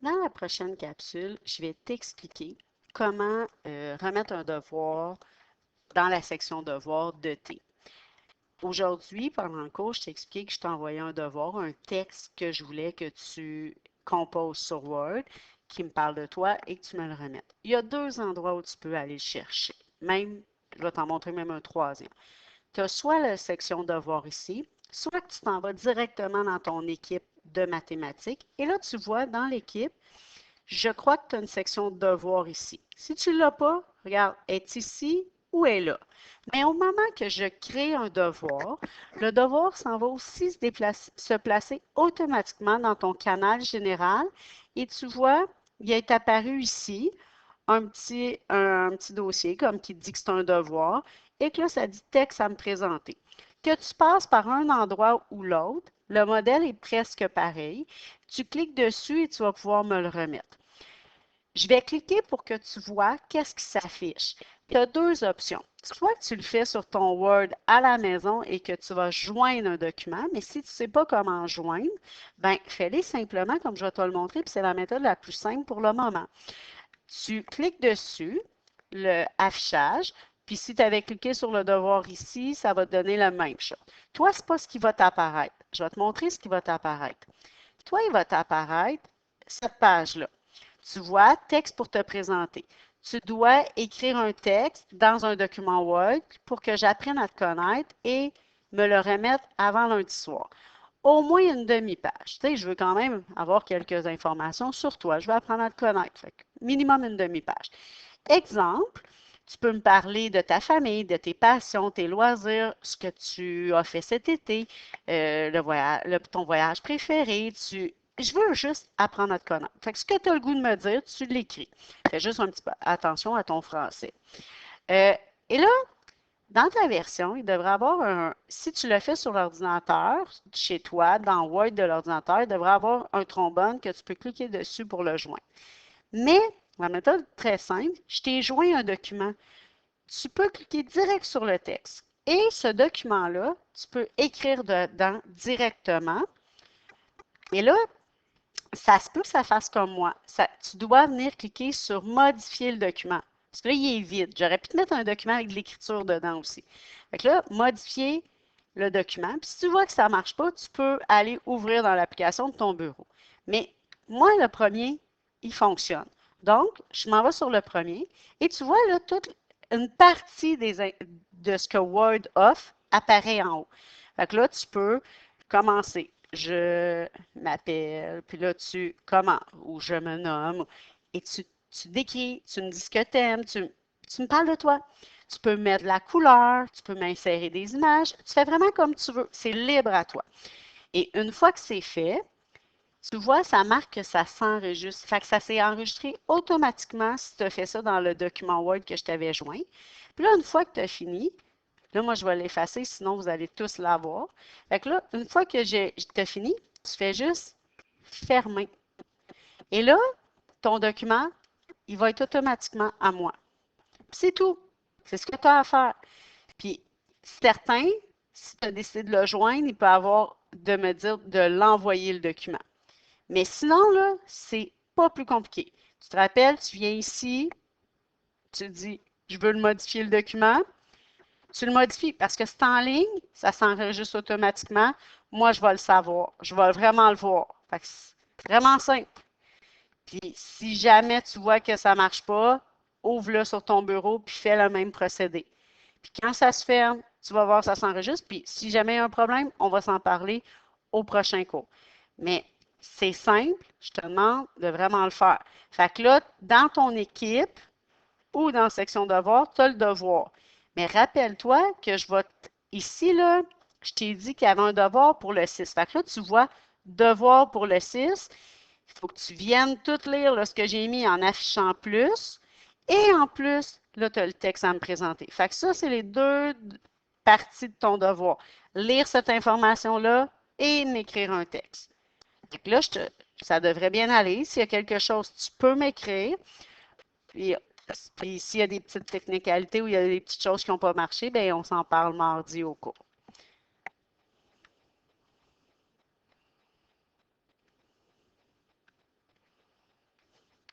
Dans la prochaine capsule, je vais t'expliquer comment remettre un devoir dans la section devoirs de T. Aujourd'hui, pendant le cours, je t'ai expliqué que je t'ai envoyé un devoir, un texte que je voulais que tu composes sur Word, qui me parle de toi et que tu me le remettes. Il y a deux endroits où tu peux aller le chercher. Même, je vais t'en montrer même un troisième. Tu as soit la section devoirs ici, soit que tu t'en vas directement dans ton équipe de mathématiques. Et là, tu vois dans l'équipe, je crois que tu as une section de devoirs ici. Si tu ne l'as pas, regarde, est ici ou est là. Mais au moment que je crée un devoir, le devoir s'en va aussi se placer automatiquement dans ton canal général. Et tu vois, il est apparu ici un petit dossier comme qui dit que c'est un devoir et que là, ça dit texte à me présenter. Que tu passes par un endroit ou l'autre, le modèle est presque pareil. Tu cliques dessus et tu vas pouvoir me le remettre. Je vais cliquer pour que tu vois qu'est-ce qui s'affiche. Tu as deux options. Soit que tu le fais sur ton Word à la maison et que tu vas joindre un document, mais si tu ne sais pas comment joindre, ben fais-le simplement comme je vais te le montrer, puis c'est la méthode la plus simple pour le moment. Tu cliques dessus, le affichage, puis si tu avais cliqué sur le devoir ici, ça va te donner la même chose. Toi, ce n'est pas ce qui va t'apparaître. Je vais te montrer ce qui va t'apparaître. Toi, il va t'apparaître cette page-là. Tu vois, texte pour te présenter. Tu dois écrire un texte dans un document Word pour que j'apprenne à te connaître et me le remettre avant lundi soir. Au moins une demi-page. Tu sais, je veux quand même avoir quelques informations sur toi. Je veux apprendre à te connaître. Fait que minimum une demi-page. Exemple, tu peux me parler de ta famille, de tes passions, tes loisirs, ce que tu as fait cet été, ton voyage préféré. Je veux juste apprendre à te connaître. Fait que ce que tu as le goût de me dire, tu l'écris. Fais juste un petit peu attention à ton français. Et là, dans ta version, il devrait avoir si tu le fais sur l'ordinateur, chez toi, dans Word de l'ordinateur, il devrait avoir un trombone que tu peux cliquer dessus pour le joindre. Mais la méthode est très simple, je t'ai joint un document. Tu peux cliquer direct sur le texte. Et ce document-là, tu peux écrire dedans directement. Et là, ça se peut que ça fasse comme moi. Tu dois venir cliquer sur modifier le document. Parce que là, il est vide. J'aurais pu te mettre un document avec de l'écriture dedans aussi. Fait que là, modifier le document. Puis si tu vois que ça ne marche pas, tu peux aller ouvrir dans l'application de ton bureau. Mais moi, le premier, il fonctionne. Donc, je m'en vais sur le premier et tu vois là, toute une partie de ce que Word offre apparaît en haut. Fait que là, tu peux commencer. Je m'appelle, puis là, comment, ou je me nomme, et tu décris, tu me dis ce que tu aimes, tu me parles de toi. Tu peux mettre de la couleur, tu peux m'insérer des images, tu fais vraiment comme tu veux, c'est libre à toi. Et une fois que c'est fait, tu vois, ça marque que ça s'enregistre. Fait que ça s'est enregistré automatiquement si tu as fait ça dans le document Word que je t'avais joint. Puis là, une fois que tu as fini, là, moi, je vais l'effacer, sinon vous allez tous l'avoir. Fait que là, une fois que tu fini, tu fais juste fermer. Et là, ton document, il va être automatiquement à moi. C'est tout. C'est ce que tu as à faire. Puis, certains, si tu as décidé de le joindre, il peut avoir de me dire de l'envoyer le document. Mais sinon, là, c'est pas plus compliqué. Tu te rappelles, tu viens ici, tu dis, je veux le modifier le document. Tu le modifies parce que c'est en ligne, ça s'enregistre automatiquement. Moi, je vais le savoir. Je vais vraiment le voir. Fait que c'est vraiment simple. Puis, si jamais tu vois que ça ne marche pas, ouvre-le sur ton bureau puis fais le même procédé. Puis, quand ça se ferme, tu vas voir, ça s'enregistre. Puis, si jamais il y a un problème, on va s'en parler au prochain cours. Mais c'est simple, je te demande de vraiment le faire. Fait que là, dans ton équipe, ou dans la section devoir, tu as le devoir. Mais rappelle-toi que ici, là, je t'ai dit qu'il y avait un devoir pour le 6. Fait que là, tu vois, devoir pour le 6. Il faut que tu viennes tout lire là, ce que j'ai mis en affichant plus. Et en plus, là, tu as le texte à me présenter. Fait que ça, c'est les deux parties de ton devoir. Lire cette information-là et m'écrire un texte. Donc là, ça devrait bien aller. S'il y a quelque chose, tu peux m'écrire. Puis s'il y a des petites technicalités ou il y a des petites choses qui n'ont pas marché, bien, on s'en parle mardi au cours.